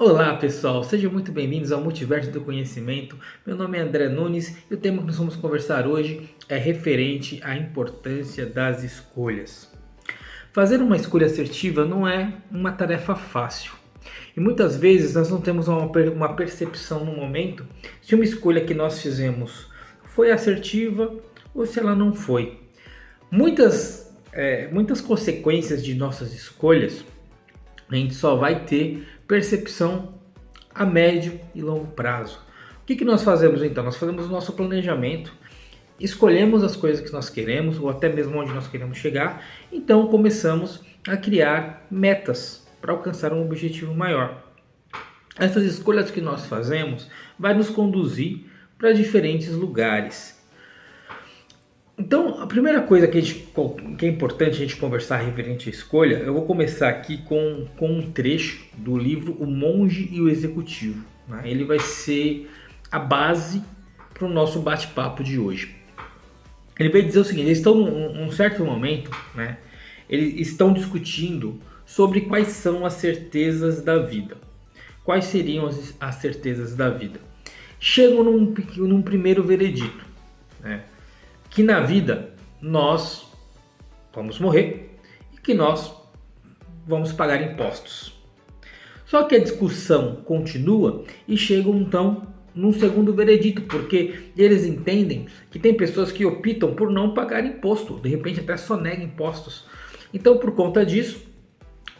Olá pessoal, sejam muito bem-vindos ao Multiverso do Conhecimento. Meu nome é André Nunes e o tema que nós vamos conversar hoje é referente à importância das escolhas. Fazer uma escolha assertiva não é uma tarefa fácil e muitas vezes nós não temos uma percepção no momento se uma escolha que nós fizemos foi assertiva ou se ela não foi. Muitas consequências de nossas escolhas a gente só vai ter percepção a médio e longo prazo. O que nós fazemos então? Nós fazemos o nosso planejamento, escolhemos as coisas que nós queremos ou até mesmo onde nós queremos chegar, então começamos a criar metas para alcançar um objetivo maior. Essas escolhas que nós fazemos vai nos conduzir para diferentes lugares. Então, a primeira coisa que é importante a gente conversar referente à escolha, eu vou começar aqui com um trecho do livro O Monge e o Executivo. Né? Ele vai ser a base para o nosso bate-papo de hoje. Ele vai dizer o seguinte: eles estão num certo momento, né? Eles estão discutindo sobre quais são as certezas da vida. Quais seriam as certezas da vida? Chegam num primeiro veredito, né? Que na vida nós vamos morrer e que nós vamos pagar impostos. Só que a discussão continua e chegam então num segundo veredito, porque eles entendem que tem pessoas que optam por não pagar imposto, de repente até sonegam impostos. Então, por conta disso,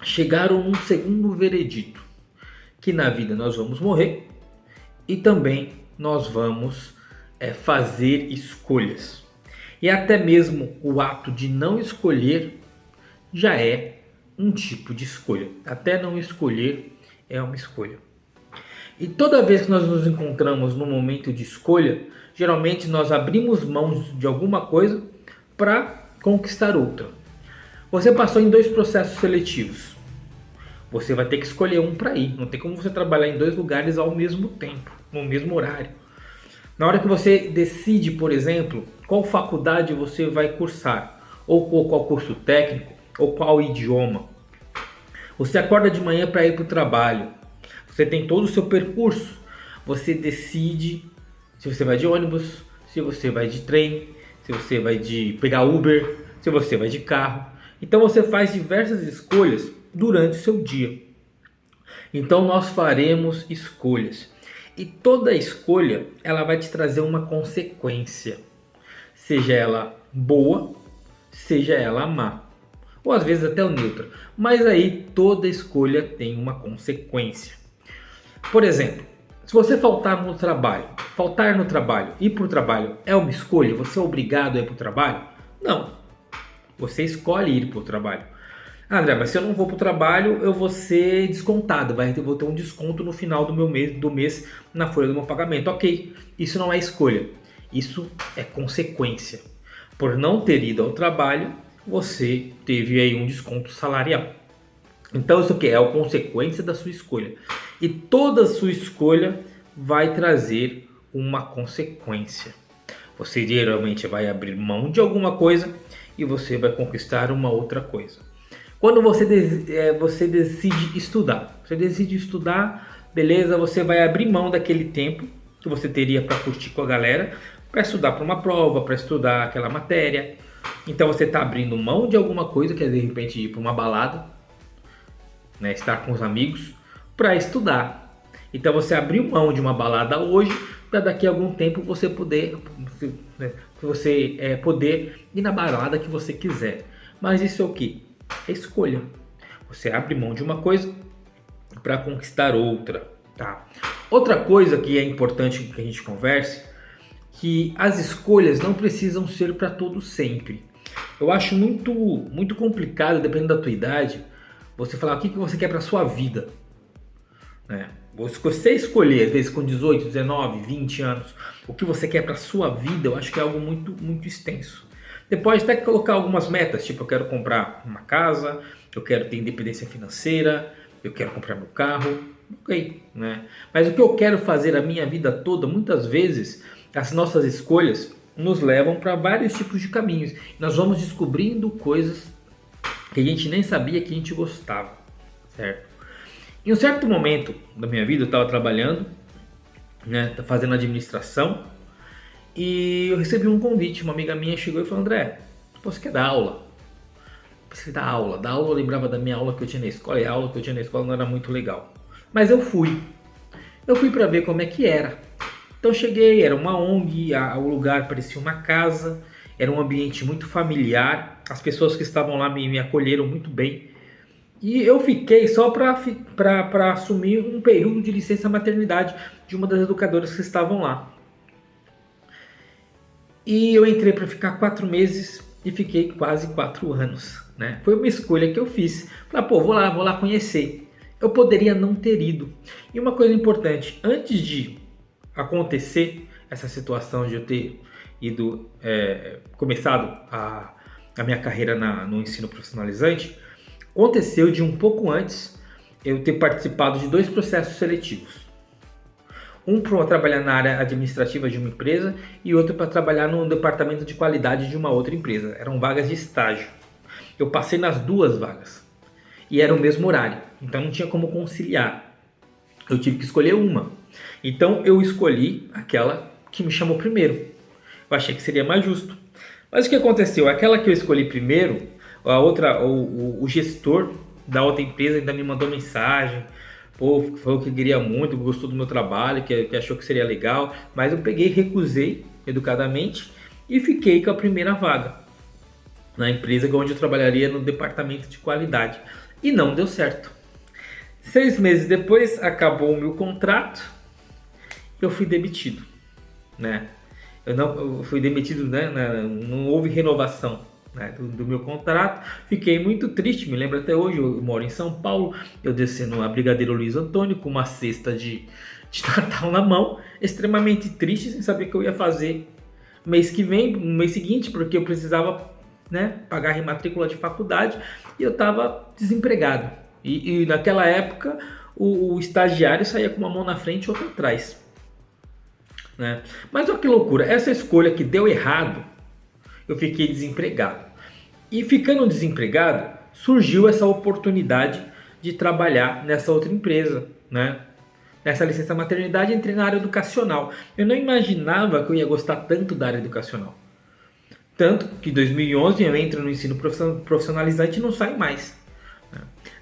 chegaram num segundo veredito, que na vida nós vamos morrer e também nós vamos fazer escolhas. E até mesmo o ato de não escolher já é um tipo de escolha. Até não escolher é uma escolha. E toda vez que nós nos encontramos no momento de escolha, geralmente nós abrimos mãos de alguma coisa para conquistar outra. Você passou em 2 processos seletivos. Você vai ter que escolher um para ir. Não tem como você trabalhar em 2 lugares ao mesmo tempo, no mesmo horário. Na hora que você decide, por exemplo, qual faculdade você vai cursar, ou qual curso técnico, ou qual idioma, você acorda de manhã para ir para o trabalho, você tem todo o seu percurso, você decide se você vai de ônibus, se você vai de trem, se você vai de pegar Uber, se você vai de carro. Então você faz diversas escolhas durante o seu dia. Então nós faremos escolhas. E toda escolha, ela vai te trazer uma consequência. Seja ela boa, seja ela má. Ou às vezes até o neutra. Mas aí toda escolha tem uma consequência. Por exemplo, se você faltar no trabalho, ir para o trabalho é uma escolha? Você é obrigado a ir para o trabalho? Não. Você escolhe ir para o trabalho. André, mas se eu não vou para o trabalho, eu vou ser descontado, vou ter um desconto no final do mês na folha do meu pagamento. Ok, isso não é escolha, isso é consequência. Por não ter ido ao trabalho, você teve aí um desconto salarial. Então isso aqui é a consequência da sua escolha. E toda sua escolha vai trazer uma consequência. Você geralmente vai abrir mão de alguma coisa e você vai conquistar uma outra coisa. Quando você decide estudar, beleza, você vai abrir mão daquele tempo que você teria para curtir com a galera, para estudar para uma prova, para estudar aquela matéria. Então você está abrindo mão de alguma coisa, que é de repente ir para uma balada, né, estar com os amigos, para estudar. Então você abriu mão de uma balada hoje, para daqui a algum tempo você poder ir na balada que você quiser. Mas isso é o quê? É escolha. Você abre mão de uma coisa para conquistar outra, tá? Outra coisa que é importante que a gente converse, que as escolhas não precisam ser para todo sempre. Eu acho muito complicado, dependendo da tua idade, você falar o que você quer para sua vida, né? Você escolher, às vezes com 18, 19, 20 anos, o que você quer para sua vida, eu acho que é algo muito extenso. Você pode até colocar algumas metas, tipo eu quero comprar uma casa, eu quero ter independência financeira, eu quero comprar meu carro, ok, né? Mas o que eu quero fazer a minha vida toda, muitas vezes as nossas escolhas nos levam para vários tipos de caminhos. Nós vamos descobrindo coisas que a gente nem sabia que a gente gostava, certo? Em um certo momento da minha vida, eu estava trabalhando, né, fazendo administração, e eu recebi um convite. Uma amiga minha chegou e falou: André, você quer dar aula? Você dar aula? Dar aula, eu lembrava da minha aula que eu tinha na escola, e a aula que eu tinha na escola não era muito legal. Mas eu fui. Eu fui para ver como é que era. Então cheguei, era uma ONG, o lugar parecia uma casa, era um ambiente muito familiar, as pessoas que estavam lá me acolheram muito bem. E eu fiquei só para assumir um período de licença maternidade de uma das educadoras que estavam lá. E eu entrei para ficar 4 meses e fiquei quase 4 anos, né? Foi uma escolha que eu fiz. Falei, pô, vou lá conhecer. Eu poderia não ter ido. E uma coisa importante, antes de acontecer essa situação de eu ter ido, começado a minha carreira no ensino profissionalizante, aconteceu de um pouco antes eu ter participado de 2 processos seletivos. Um para trabalhar na área administrativa de uma empresa e outro para trabalhar no departamento de qualidade de uma outra empresa. Eram vagas de estágio. Eu passei nas 2 vagas e era o mesmo horário, então não tinha como conciliar. Eu tive que escolher uma. Então eu escolhi aquela que me chamou primeiro. Eu achei que seria mais justo. Mas o que aconteceu? Aquela que eu escolhi primeiro, a outra, o gestor da outra empresa ainda me mandou mensagem. Pô, falou que queria muito, gostou do meu trabalho, que achou que seria legal. Mas eu peguei, recusei educadamente e fiquei com a primeira vaga na empresa onde eu trabalharia no departamento de qualidade. E não deu certo. 6 meses depois acabou o meu contrato e eu fui demitido, né? Eu fui demitido, né? Não houve renovação, né, do meu contrato. Fiquei muito triste, me lembro até hoje. Eu moro em São Paulo, eu descendo a Brigadeiro Luiz Antônio com uma cesta de Natal na mão, extremamente triste, sem saber o que eu ia fazer mês que vem, no mês seguinte, porque eu precisava, né, pagar a rematrícula de faculdade e eu estava desempregado. E naquela época o estagiário saía com uma mão na frente e outra atrás, né? Mas olha que loucura, essa escolha que deu errado, eu fiquei desempregado. E ficando desempregado, surgiu essa oportunidade de trabalhar nessa outra empresa, né? Nessa licença maternidade, entrei na área educacional. Eu não imaginava que eu ia gostar tanto da área educacional. Tanto que em 2011 eu entro no ensino profissionalizante e não saio mais.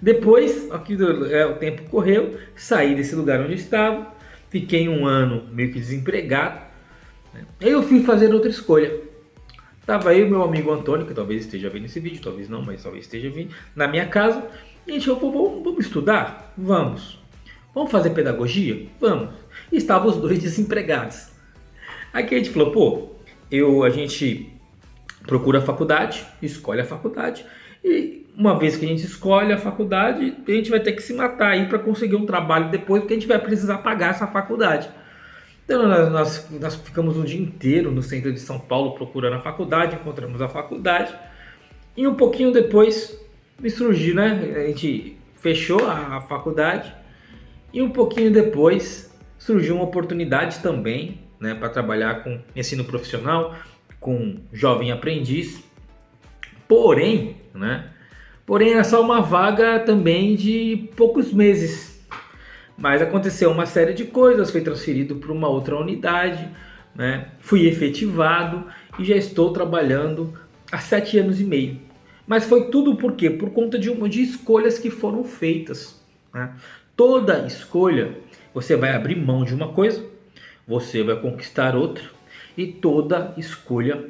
Depois, aqui o tempo correu, saí desse lugar onde estava, fiquei 1 ano meio que desempregado, né? Aí eu fui fazer outra escolha. Tava aí o meu amigo Antônio, que talvez esteja vendo esse vídeo, talvez não, mas talvez esteja vindo, na minha casa. E a gente falou, vamos estudar? Vamos. Vamos fazer pedagogia? Vamos. E estavam os 2 desempregados. Aqui a gente falou, pô, a gente procura a faculdade, escolhe a faculdade, e uma vez que a gente escolhe a faculdade, a gente vai ter que se matar aí para conseguir um trabalho depois, porque a gente vai precisar pagar essa faculdade. Então nós ficamos um dia inteiro no centro de São Paulo procurando a faculdade, encontramos a faculdade, e um pouquinho depois me surgiu, né? A gente fechou a faculdade, e um pouquinho depois surgiu uma oportunidade também, né, para trabalhar com ensino profissional, com jovem aprendiz. Porém era só uma vaga também de poucos meses. Mas aconteceu uma série de coisas, fui transferido para uma outra unidade, né? Fui efetivado e já estou trabalhando há 7 anos e meio. Mas foi tudo por quê? Por conta de escolhas que foram feitas, né? Toda escolha, você vai abrir mão de uma coisa, você vai conquistar outra, e toda escolha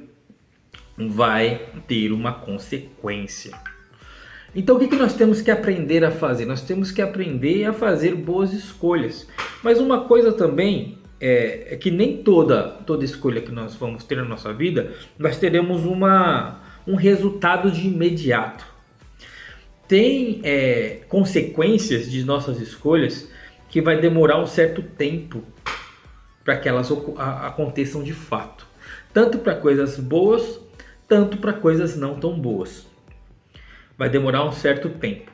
vai ter uma consequência. Então o que nós temos que aprender a fazer? Nós temos que aprender a fazer boas escolhas. Mas uma coisa também é que nem toda escolha que nós vamos ter na nossa vida, nós teremos um resultado de imediato. Tem consequências de nossas escolhas que vai demorar um certo tempo para que elas aconteçam de fato. Tanto para coisas boas, tanto para coisas não tão boas. Vai demorar um certo tempo.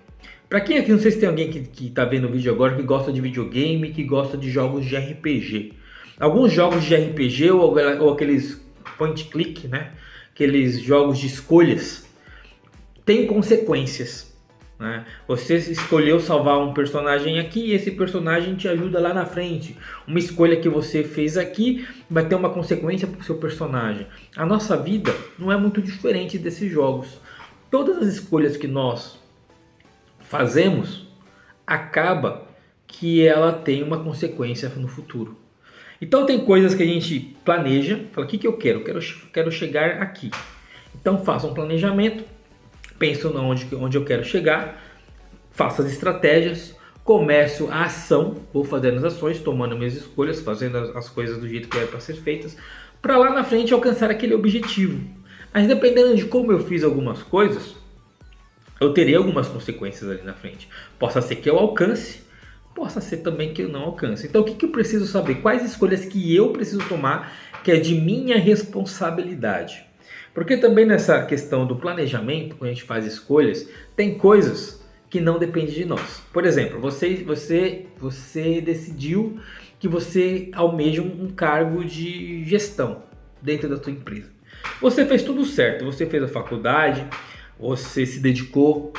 Para quem aqui, não sei se tem alguém que está vendo o vídeo agora que gosta de videogame, que gosta de jogos de RPG. Alguns jogos de RPG ou aqueles point click, né? Aqueles jogos de escolhas, tem consequências. né? Você escolheu salvar um personagem aqui e esse personagem te ajuda lá na frente. Uma escolha que você fez aqui vai ter uma consequência para o seu personagem. A nossa vida não é muito diferente desses jogos. Todas as escolhas que nós fazemos acaba que ela tem uma consequência no futuro. Então tem coisas que a gente planeja, fala, o que eu quero? Quero chegar aqui. Então faça um planejamento, penso onde eu quero chegar, faço as estratégias, começo a ação, vou fazendo as ações, tomando minhas escolhas, fazendo as coisas do jeito que é para ser feitas, para lá na frente alcançar aquele objetivo. Mas dependendo de como eu fiz algumas coisas, eu terei algumas consequências ali na frente. Possa ser que eu alcance, possa ser também que eu não alcance. Então o que eu preciso saber? Quais escolhas que eu preciso tomar que é de minha responsabilidade? Porque também nessa questão do planejamento, quando a gente faz escolhas, tem coisas que não dependem de nós. Por exemplo, você decidiu que você almeja um cargo de gestão dentro da sua empresa. Você fez tudo certo, você fez a faculdade, você se dedicou,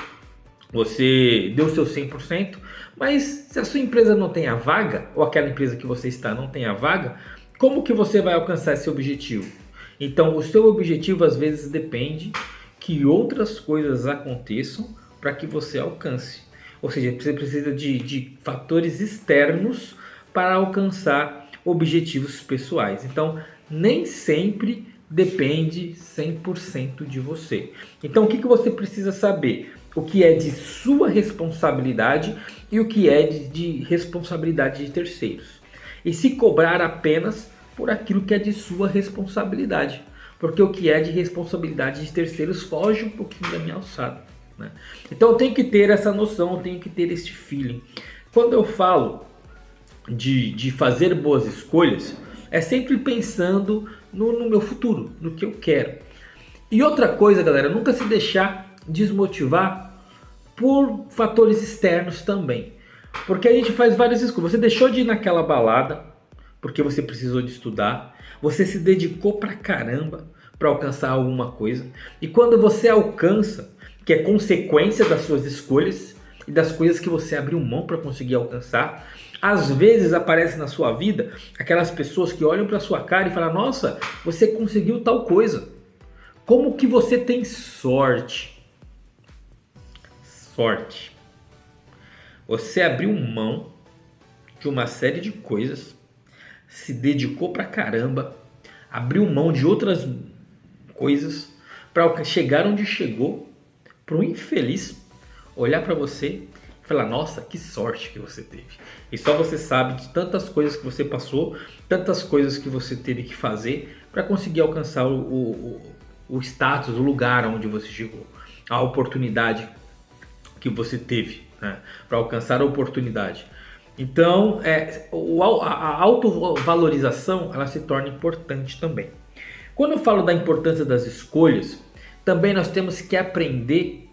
você deu o seu 100%, mas se a sua empresa não tem a vaga, ou aquela empresa que você está não tem a vaga, como que você vai alcançar esse objetivo? Então, o seu objetivo às vezes depende que outras coisas aconteçam para que você alcance. Ou seja, você precisa de fatores externos para alcançar objetivos pessoais. Então, nem sempre depende 100% de você. Então, o que você precisa saber? O que é de sua responsabilidade e o que é de responsabilidade de terceiros. E se cobrar apenas por aquilo que é de sua responsabilidade. Porque o que é de responsabilidade de terceiros foge um pouquinho da minha alçada, né? Então eu tenho que ter essa noção, eu tenho que ter este feeling. Quando eu falo de fazer boas escolhas, é sempre pensando no meu futuro, no que eu quero. E outra coisa, galera, nunca se deixar desmotivar por fatores externos também. Porque a gente faz várias escolhas. Você deixou de ir naquela balada porque você precisou de estudar, você se dedicou pra caramba para alcançar alguma coisa. E quando você alcança, que é consequência das suas escolhas e das coisas que você abriu mão para conseguir alcançar, às vezes aparece na sua vida aquelas pessoas que olham para sua cara e falam: "Nossa, você conseguiu tal coisa. Como que você tem sorte?" Sorte. Você abriu mão de uma série de coisas, se dedicou pra caramba, abriu mão de outras coisas para chegar onde chegou, para um infeliz olhar para você e falar: "Nossa, que sorte que você teve." E só você sabe de tantas coisas que você passou, tantas coisas que você teve que fazer para conseguir alcançar o status, o lugar onde você chegou, a oportunidade que você teve, né, para alcançar a oportunidade. Então, a autovalorização ela se torna importante também. Quando eu falo da importância das escolhas, também nós temos que aprender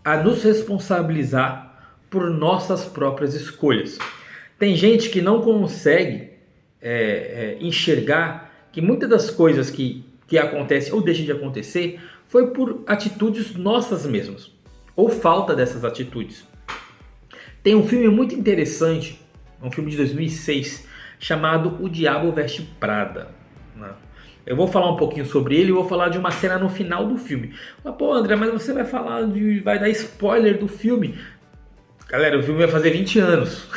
a nos responsabilizar por nossas próprias escolhas. Tem gente que não consegue enxergar que muitas das coisas que acontecem ou deixam de acontecer foi por atitudes nossas mesmas, ou falta dessas atitudes. Tem um filme muito interessante, um filme de 2006, chamado O Diabo Veste Prada, né? Eu vou falar um pouquinho sobre ele e vou falar de uma cena no final do filme. Pô, André, mas você vai dar spoiler do filme. Galera, o filme vai fazer 20 anos.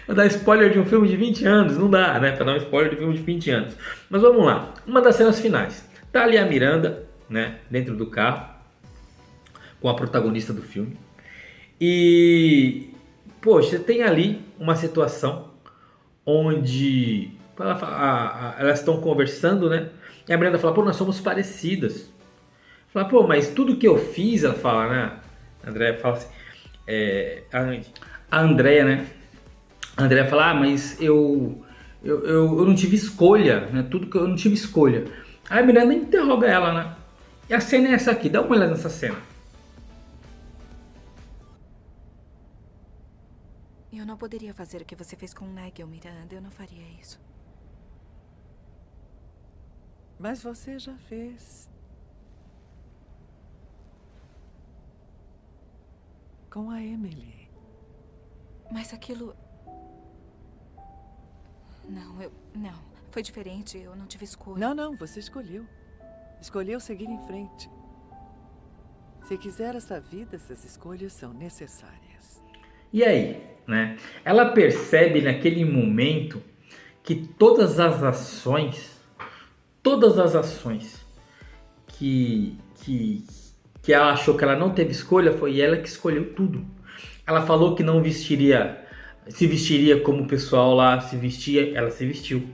Vai dar spoiler de um filme de 20 anos? Não dá, né? Pra dar um spoiler de um filme de 20 anos. Mas vamos lá. Uma das cenas finais. Tá ali a Miranda, né? Dentro do carro, com a protagonista do filme. E, poxa, você tem ali uma situação onde elas estão conversando, né? E a Miranda fala: "Pô, nós somos parecidas." Fala: "Pô, mas tudo que eu fiz," ela fala, né? A Andrea fala assim, a Andrea, né? A Andrea fala: "Ah, mas eu não tive escolha, né? Tudo que eu não tive escolha." Aí a Miranda interroga ela, né? E a cena é essa aqui, dá uma olhada nessa cena. Eu não poderia fazer o que você fez com o Nigel, Miranda. Eu não faria isso. Mas você já fez. com a Emily. Mas aquilo... Não. Foi diferente. Eu não tive escolha. Não, você escolheu. Escolheu seguir em frente. Se quiser essa vida, essas escolhas são necessárias. E aí, né? Ela percebe naquele momento que todas as ações que ela achou que ela não teve escolha, foi ela que escolheu tudo. Ela falou que não se vestiria como o pessoal lá se vestia, ela se vestiu.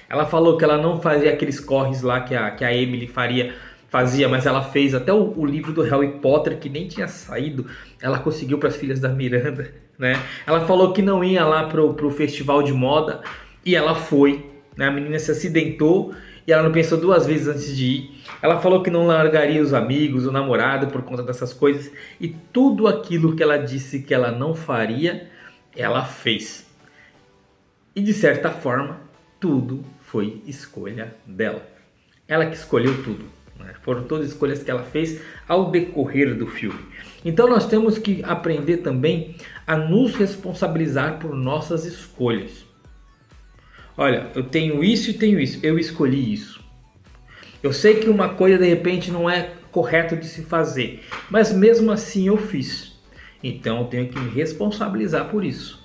Ela falou que ela não fazia aqueles corres lá que a Emily fazia, mas ela fez até o livro do Harry Potter, que nem tinha saído, ela conseguiu para as filhas da Miranda, né? Ela falou que não ia lá pro festival de moda, e ela foi, né? A menina se acidentou e ela não pensou duas vezes antes de ir. Ela falou que não largaria os amigos, o namorado por conta dessas coisas, e tudo aquilo que ela disse que ela não faria, ela fez. E de certa forma, tudo foi escolha dela. Ela que escolheu tudo, né? Foram todas escolhas que ela fez ao decorrer do filme. Então nós temos que aprender também a nos responsabilizar por nossas escolhas. Olha, eu tenho isso e tenho isso. Eu escolhi isso. Eu sei que uma coisa de repente não é correto de se fazer, mas mesmo assim eu fiz. Então eu tenho que me responsabilizar por isso.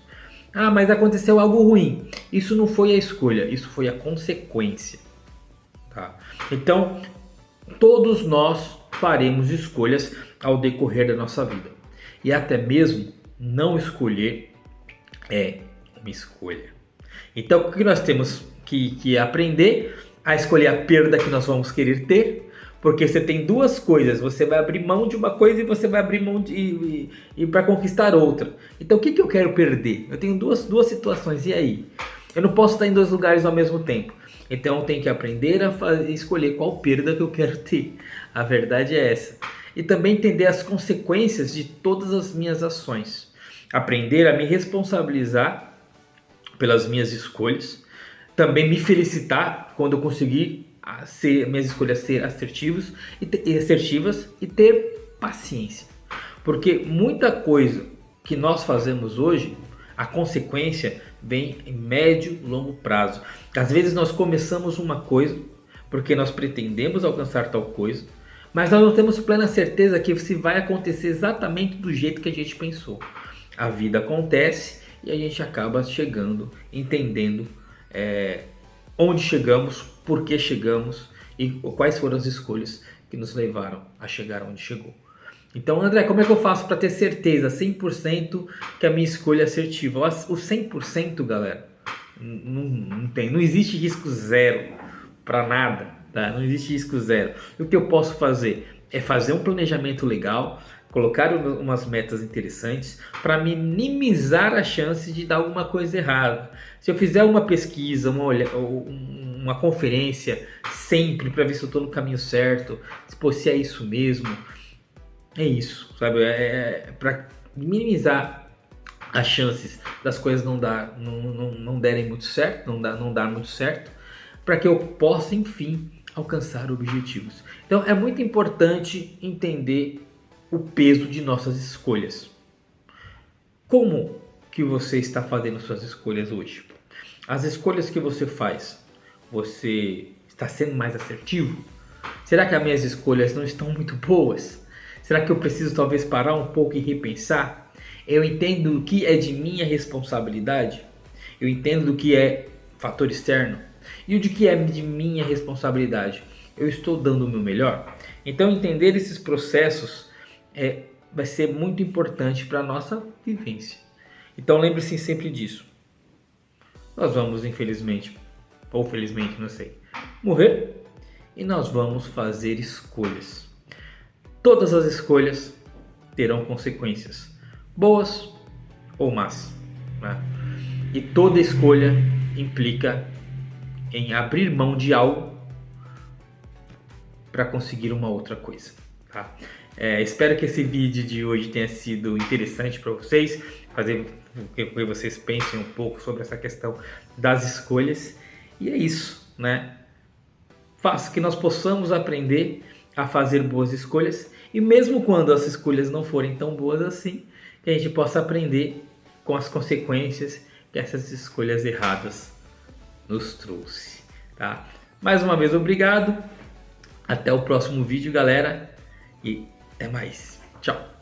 Ah, mas aconteceu algo ruim. Isso não foi a escolha, isso foi a consequência. Tá? Então, todos nós faremos escolhas ao decorrer da nossa vida. E até mesmo não escolher é uma escolha. Então, o que nós temos que aprender? A escolher a perda que nós vamos querer ter. Porque você tem duas coisas, você vai abrir mão de uma coisa e você vai abrir mão para conquistar outra. Então o que eu quero perder? Eu tenho duas situações, e aí? Eu não posso estar em dois lugares ao mesmo tempo. Então eu tenho que aprender a escolher qual perda que eu quero ter. A verdade é essa. E também entender as consequências de todas as minhas ações. Aprender a me responsabilizar pelas minhas escolhas. Também me felicitar quando eu conseguir minhas escolhas ser assertivas e ter paciência. Porque muita coisa que nós fazemos hoje, a consequência vem em médio e longo prazo. Às vezes nós começamos uma coisa porque nós pretendemos alcançar tal coisa, mas nós não temos plena certeza que se vai acontecer exatamente do jeito que a gente pensou. A vida acontece e a gente acaba chegando, entendendo onde chegamos, por que chegamos e quais foram as escolhas que nos levaram a chegar onde chegou. Então, André, como é que eu faço para ter certeza 100% que a minha escolha é assertiva? O 100%, galera, não existe risco zero para nada, tá? Não existe risco zero. O que eu posso fazer é fazer um planejamento legal, colocar umas metas interessantes para minimizar a chance de dar alguma coisa errada. Se eu fizer uma pesquisa, uma conferência sempre para ver se eu estou no caminho certo, se é isso mesmo, é isso, sabe? Para minimizar as chances das coisas não derem muito certo, não dar muito certo, para que eu possa, enfim, alcançar objetivos. Então é muito importante entender o peso de nossas escolhas. Como que você está fazendo suas escolhas hoje? As escolhas que você faz, você está sendo mais assertivo? Será que as minhas escolhas não estão muito boas? Será que eu preciso talvez parar um pouco e repensar? Eu entendo o que é de minha responsabilidade? Eu entendo do que é fator externo? E o de que é de minha responsabilidade? Eu estou dando o meu melhor? Então entender esses processos vai ser muito importante para a nossa vivência. Então lembre-se sempre disso. Nós vamos, infelizmente, ou felizmente, não sei, morrer e nós vamos fazer escolhas. Todas as escolhas terão consequências, boas ou más, né? E toda escolha implica em abrir mão de algo para conseguir uma outra coisa, tá? Espero que esse vídeo de hoje tenha sido interessante para vocês, fazer com que vocês pensem um pouco sobre essa questão das escolhas. E é isso, né? Faça que nós possamos aprender a fazer boas escolhas, e mesmo quando as escolhas não forem tão boas assim, que a gente possa aprender com as consequências que essas escolhas erradas nos trouxe, tá? Mais uma vez, obrigado. Até o próximo vídeo, galera. E até mais. Tchau.